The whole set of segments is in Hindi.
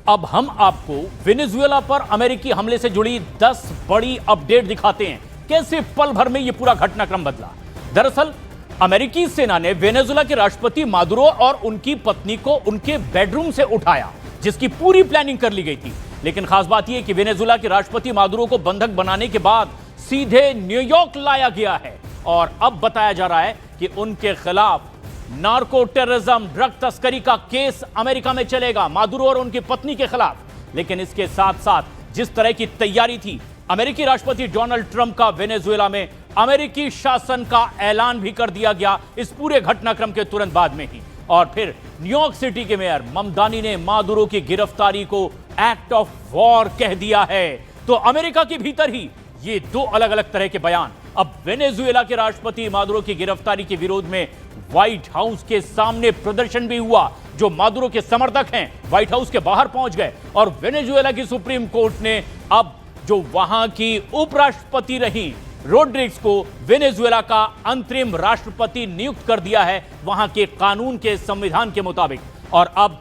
अब हम आपको वेनेजुएला पर अमेरिकी हमले से जुड़ी 10 बड़ी अपडेट दिखाते हैं। कैसे पल भर में यह पूरा घटनाक्रम बदला। दरअसल अमेरिकी सेना ने वेनेजुएला के राष्ट्रपति मादुरो और उनकी पत्नी को उनके बेडरूम से उठाया, जिसकी पूरी प्लानिंग कर ली गई थी। लेकिन खास बात यह कि वेनेजुएला के राष्ट्रपति मादुरो को बंधक बनाने के बाद सीधे न्यूयॉर्क लाया गया है और अब बताया जा रहा है कि उनके खिलाफ नार्को टेररिज्म, ड्रग तस्करी का केस अमेरिका में चलेगा, मादुरो और उनकी पत्नी के खिलाफ। लेकिन इसके साथ साथ जिस तरह की तैयारी थी अमेरिकी राष्ट्रपति डोनाल्ड ट्रंप का, वेनेजुएला में अमेरिकी शासन का ऐलान भी कर दिया गया इस पूरे घटनाक्रम के तुरंत बाद में ही। और फिर न्यूयॉर्क सिटी के मेयर ममदानी ने मादुरो की गिरफ्तारी को एक्ट ऑफ वॉर कह दिया है। तो अमेरिका के भीतर ही ये दो अलग अलग तरह के बयान। अब वेनेजुएला के राष्ट्रपति मादुरो की गिरफ्तारी के विरोध में व्हाइट हाउस के सामने प्रदर्शन भी हुआ। जो मादुरो के समर्थक हैं व्हाइट हाउस के बाहर पहुंच गए और वेनेजुएला की सुप्रीम कोर्ट ने अब जो वहां की उपराष्ट्रपति रही रोड्रिग्स को वेनेजुएला का अंतरिम राष्ट्रपति नियुक्त कर दिया है, वहां के कानून के संविधान के मुताबिक। और अब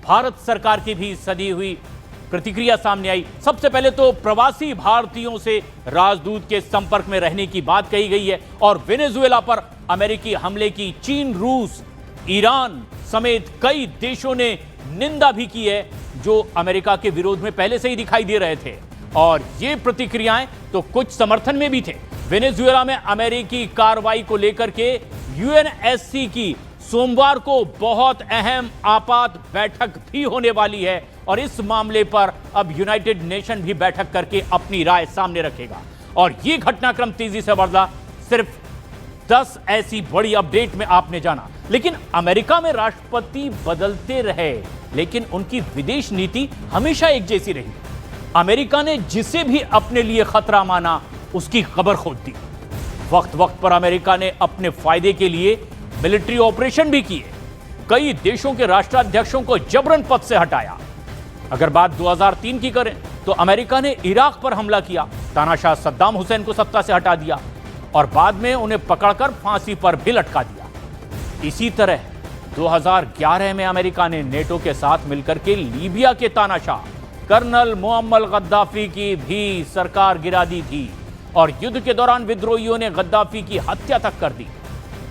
भारत सरकार की भी सदी हुई प्रतिक्रिया सामने आई। सबसे पहले तो प्रवासी भारतीयों से राजदूत के संपर्क में रहने की बात कही गई है और वेनेजुएला पर अमेरिकी हमले की चीन, रूस, ईरान समेत कई देशों ने निंदा भी की है, जो अमेरिका के विरोध में पहले से ही दिखाई दे रहे थे। और ये प्रतिक्रियाएं तो कुछ समर्थन में भी थे। वेनेजुएला में अमेरिकी कार्रवाई को लेकर के यूएनएससी की सोमवार को बहुत अहम आपात बैठक भी होने वाली है और इस मामले पर अब यूनाइटेड नेशन भी बैठक करके अपनी राय सामने रखेगा। और यह घटनाक्रम तेजी से बढ़ा। सिर्फ 10 ऐसी बड़ी अपडेट में आपने जाना। लेकिन अमेरिका में राष्ट्रपति बदलते रहे लेकिन उनकी विदेश नीति हमेशा एक जैसी रही। अमेरिका ने जिसे भी अपने लिए खतरा माना उसकी खबर खोद दी। वक्त वक्त पर अमेरिका ने अपने फायदे के लिए मिलिट्री ऑपरेशन भी किए। कई देशों के राष्ट्राध्यक्षों को जबरन पद से हटाया। अगर बात 2003 की करें तो अमेरिका ने इराक पर हमला किया, तानाशाह सद्दाम हुसैन को सत्ता से हटा दिया और बाद में उन्हें पकड़कर फांसी पर भी लटका दिया। इसी तरह 2011 में अमेरिका ने नेटो के साथ मिलकर के लीबिया के तानाशाह कर्नल मुअम्मर गद्दाफी की भी सरकार गिरा दी थी और युद्ध के दौरान विद्रोहियों ने गद्दाफी की हत्या तक कर दी।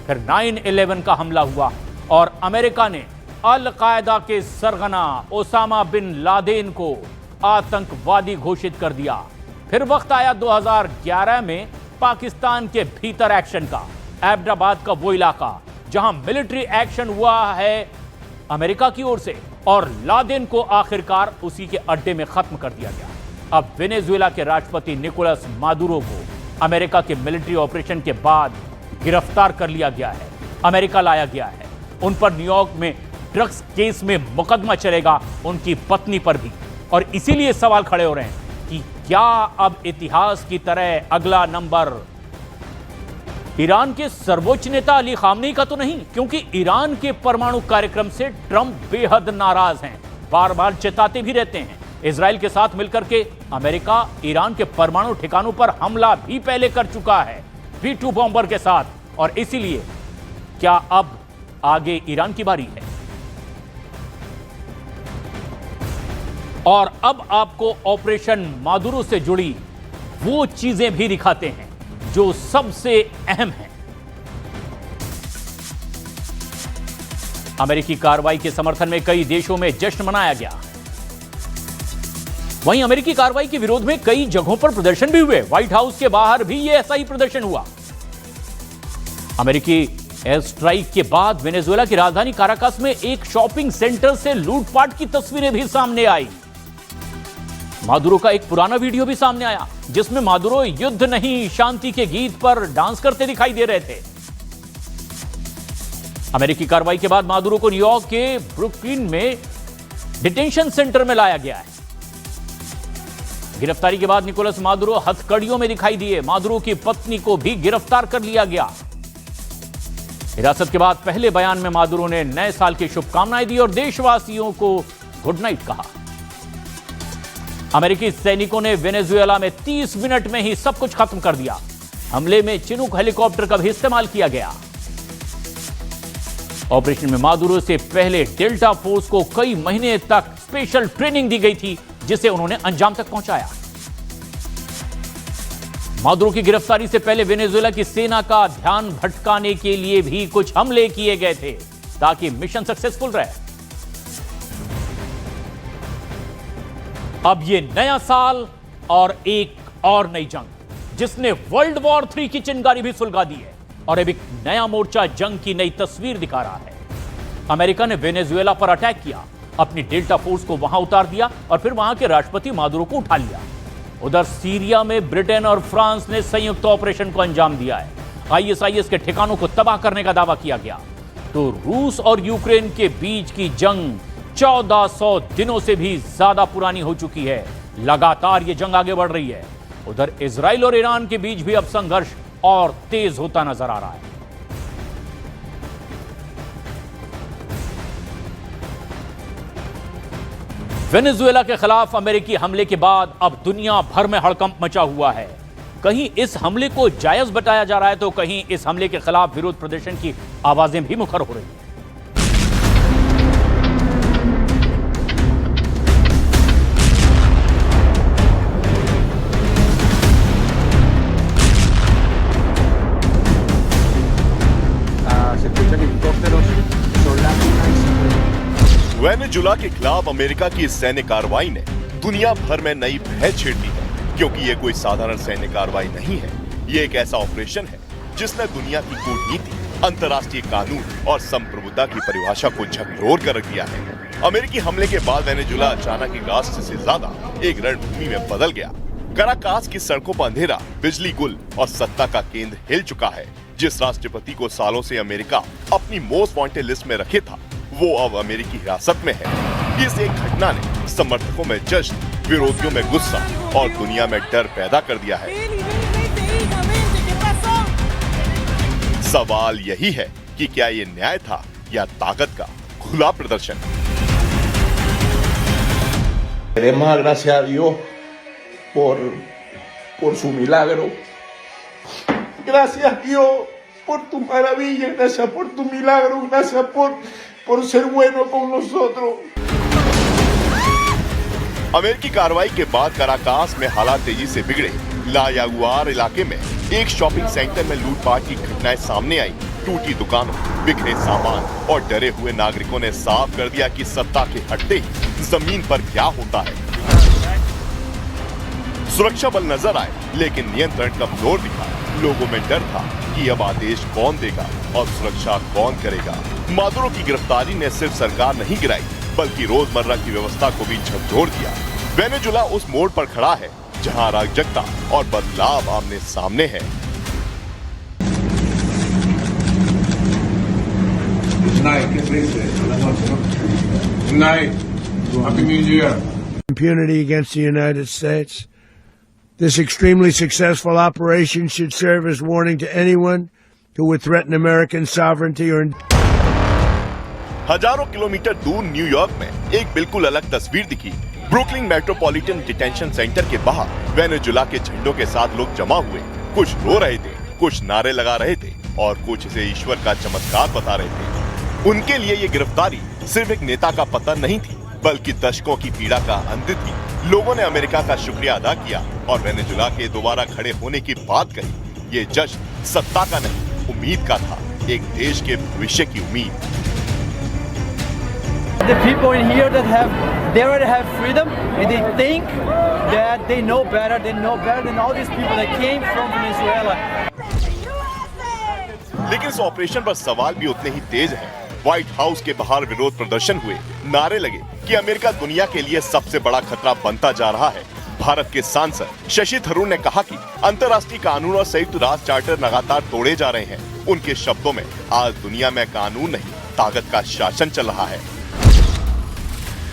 फिर 9/11 का हमला हुआ और अमेरिका ने अल कायदा के सरगना ओसामा बिन लादेन को आतंकवादी घोषित कर दिया। फिर वक्त आया 2011 में पाकिस्तान के भीतर एक्शन का। एबटाबाद का वो इलाका जहां मिलिट्री एक्शन हुआ है अमेरिका की ओर से और लादेन को आखिरकार उसी के अड्डे में खत्म कर दिया गया। अब वेनेजुएला के राष्ट्रपति निकोलस मादुरो को अमेरिका के मिलिट्री ऑपरेशन के बाद गिरफ्तार कर लिया गया है, अमेरिका लाया गया है। उन पर न्यूयॉर्क में ड्रग्स केस में मुकदमा चलेगा, उनकी पत्नी पर भी। और इसीलिए सवाल खड़े हो रहे हैं कि क्या अब इतिहास की तरह अगला नंबर ईरान के सर्वोच्च नेता अली खामनेई का तो नहीं, क्योंकि ईरान के परमाणु कार्यक्रम से ट्रंप बेहद नाराज हैं, बार बार चेताते भी रहते हैं। इजराइल के साथ मिलकर के अमेरिका ईरान के परमाणु ठिकानों पर हमला भी पहले कर चुका है V2 बॉम्बर के साथ। और इसीलिए क्या अब आगे ईरान की बारी है। और अब आपको ऑपरेशन मादुरो से जुड़ी वो चीजें भी दिखाते हैं जो सबसे अहम है। अमेरिकी कार्रवाई के समर्थन में कई देशों में जश्न मनाया गया। वहीं अमेरिकी कार्रवाई के विरोध में कई जगहों पर प्रदर्शन भी हुए। व्हाइट हाउस के बाहर भी यह ऐसा ही प्रदर्शन हुआ। अमेरिकी एयर स्ट्राइक के बाद वेनेजुएला की राजधानी काराकास में एक शॉपिंग सेंटर से लूटपाट की तस्वीरें भी सामने आई। मादुरो का एक पुराना वीडियो भी सामने आया जिसमें मादुरो युद्ध नहीं शांति के गीत पर डांस करते दिखाई दे रहे थे। अमेरिकी कार्रवाई के बाद मादुरो को न्यूयॉर्क के ब्रुकलिन में डिटेंशन सेंटर में लाया गया है। गिरफ्तारी के बाद निकोलस मादुरो हथकड़ियों में दिखाई दिए। मादुरो की पत्नी को भी गिरफ्तार कर लिया गया। हिरासत के बाद पहले बयान में मादुरो ने नए साल की शुभकामनाएं दी और देशवासियों को गुड नाइट कहा। अमेरिकी सैनिकों ने वेनेजुएला में 30 मिनट में ही सब कुछ खत्म कर दिया। हमले में चिनूक हेलीकॉप्टर का भी इस्तेमाल किया गया। ऑपरेशन में मादुरो से पहले डेल्टा फोर्स को कई महीने तक स्पेशल ट्रेनिंग दी गई थी, जिसे उन्होंने अंजाम तक पहुंचाया। मादुरो की गिरफ्तारी से पहले वेनेजुएला की सेना का ध्यान भटकाने के लिए भी कुछ हमले किए गए थे ताकि मिशन सक्सेसफुल रहे। अब ये नया साल और एक और नई जंग, जिसने वर्ल्ड वॉर 3 की चिंगारी भी सुलगा दी है और अब एक नया मोर्चा जंग की नई तस्वीर दिखा रहा है। अमेरिका ने वेनेजुएला पर अटैक किया, अपनी डेल्टा फोर्स को वहां उतार दिया और फिर वहां के राष्ट्रपति मादुरो को उठा लिया। उधर सीरिया में ब्रिटेन और फ्रांस ने संयुक्त ऑपरेशन को अंजाम दिया है। आईएसआईएस के ठिकानों को तबाह करने का दावा किया गया। तो रूस और यूक्रेन के बीच की जंग 1400 दिनों से भी ज्यादा पुरानी हो चुकी है। लगातार यह जंग आगे बढ़ रही है। उधर इजराइल और ईरान के बीच भी अब संघर्ष और तेज होता नजर आ रहा है। वेनेजुएला के खिलाफ अमेरिकी हमले के बाद अब दुनिया भर में हड़कंप मचा हुआ है। कहीं इस हमले को जायज बताया जा रहा है तो कहीं इस हमले के खिलाफ विरोध प्रदर्शन की आवाजें भी मुखर हो रही हैं। वेनेजुएला के खिलाफ अमेरिका की सैन्य कार्रवाई ने दुनिया भर में नई भय छेड़ दी है, क्योंकि ये कोई साधारण सैन्य कार्रवाई नहीं है। ये एक ऐसा ऑपरेशन है जिसने दुनिया की कूटनीति, अंतर्राष्ट्रीय कानून और संप्रभुता की परिभाषा को झकझोर कर रख दिया है। अमेरिकी हमले के बाद वेनेजुएला अचानक एक राष्ट्र से ज्यादा एक रणभूमि में बदल गया। काराकास की सड़कों पर अंधेरा, बिजली गुल और सत्ता का केंद्र हिल चुका है। जिस राष्ट्रपति को सालों से अमेरिका अपनी मोस्ट वांटेड लिस्ट में रखे था, वो अब अमेरिकी हिरासत में है। इस एक घटना ने समर्थकों में जश्न, विरोधियों में गुस्सा और दुनिया में डर पैदा कर दिया है। सवाल यही है कि क्या ये न्याय था या ताकत का खुला प्रदर्शन? Queremos gracias a Dios por su milagro. Gracias Dios por tu maravilla, gracias por tu milagro, gracias por ser bueno con nosotros. अमेरिकी कार्रवाई के बाद काराकास में हालात तेजी से बिगड़े। ला यागुआर इलाके में एक शॉपिंग सेंटर में लूटपाट की घटनाएं सामने आई। टूटी दुकानों, बिखरे सामान और डरे हुए नागरिकों ने साफ कर दिया कि सत्ता के हटते ही जमीन पर क्या होता है। सुरक्षा बल नजर आए, लेकिन नियंत्रण कमजोर दिखा। लोगों में डर था कि अब आदेश कौन देगा और सुरक्षा कौन करेगा। मादुरो की गिरफ्तारी ने सिर्फ सरकार नहीं गिराई, बल्कि रोजमर्रा की व्यवस्था को भी झकझोर दिया। वेनेजुएला उस मोड़ पर खड़ा है जहां अराजकता और बदलाव आमने सामने है। Impunity against the United States. This extremely successful operation should serve as warning to anyone who would threaten American sovereignty or हजारों किलोमीटर दूर न्यूयॉर्क में एक बिल्कुल अलग तस्वीर दिखी। ब्रुकलिन मेट्रोपॉलिटन डिटेंशन सेंटर के बाहर वेनेजुएला के झंडों के साथ लोग जमा हुए। कुछ रो रहे थे, कुछ नारे लगा रहे थे और कुछ इसे ईश्वर का चमत्कार बता रहे थे। उनके लिए ये गिरफ्तारी सिर्फ एक नेता का पतन नहीं थी, बल्कि दशकों की पीड़ा का अंत थी। लोगों ने अमेरिका का शुक्रिया अदा किया और वेनेजुएला के दोबारा खड़े होने की बात कही। ये जश्न सत्ता का नहीं, उम्मीद का था, एक देश के भविष्य की उम्मीद। The people in here they already have freedom and they think that they know better than all these people that came from Venezuela. लेकिन इस ऑपरेशन पर सवाल भी उतने ही तेज हैं। व्हाइट हाउस के बाहर विरोध प्रदर्शन हुए, नारे लगे कि अमेरिका दुनिया के लिए सबसे बड़ा खतरा बनता जा रहा है। भारत के सांसद शशि थरूर ने कहा कि अंतर्राष्ट्रीय कानून और संयुक्त राष्ट्र चार्टर लगातार तोड़े जा रहे हैं। उनके शब्दों में आज दुनिया में कानून नहीं, ताकत का शासन चल रहा है।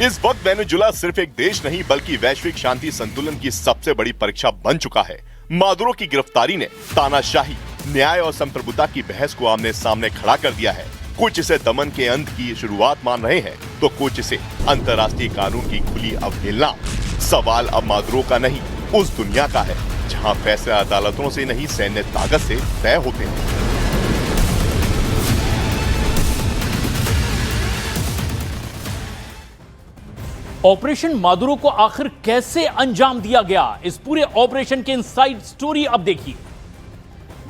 इस वक्त वेनेजुएला सिर्फ एक देश नहीं, बल्कि वैश्विक शांति संतुलन की सबसे बड़ी परीक्षा बन चुका है। मादुरो की गिरफ्तारी ने तानाशाही, न्याय और संप्रभुता की बहस को आमने सामने खड़ा कर दिया है। कुछ इसे दमन के अंत की शुरुआत मान रहे हैं, तो कुछ इसे अंतर्राष्ट्रीय कानून की खुली अवहेलना। सवाल अब मादुरो का नहीं, उस दुनिया का है जहां फैसले अदालतों से नहीं, सैन्य ताकत से तय होते हैं। ऑपरेशन मादुरो को आखिर कैसे अंजाम दिया गया, इस पूरे ऑपरेशन के इनसाइड स्टोरी अब देखिए।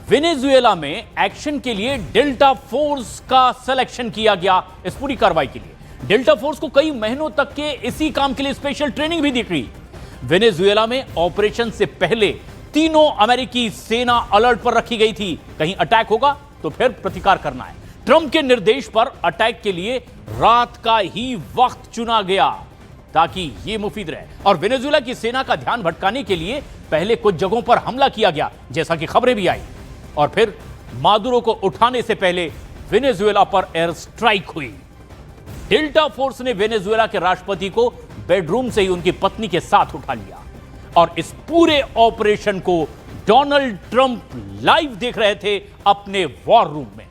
वेनेजुएला में एक्शन के लिए डेल्टा फोर्स का सिलेक्शन किया गया। इस पूरी कार्रवाई के लिए डेल्टा फोर्स को कई महीनों तक के इसी काम के लिए स्पेशल ट्रेनिंग भी दी गई। वेनेजुएला में ऑपरेशन से पहले तीनों अमेरिकी सेना अलर्ट पर रखी गई थी, कहीं अटैक होगा तो फिर प्रतिकार करना है। ट्रंप के निर्देश पर अटैक के लिए रात का ही वक्त चुना गया ताकि यह मुफीद रहे, और वेनेजुएला की सेना का ध्यान भटकाने के लिए पहले कुछ जगहों पर हमला किया गया, जैसा कि खबरें भी आई, और फिर मादुरो को उठाने से पहले वेनेजुएला पर एयर स्ट्राइक हुई। डेल्टा फोर्स ने वेनेजुएला के राष्ट्रपति को बेडरूम से ही उनकी पत्नी के साथ उठा लिया, और इस पूरे ऑपरेशन को डोनाल्ड ट्रंप लाइव देख रहे थे अपने वॉर रूम में।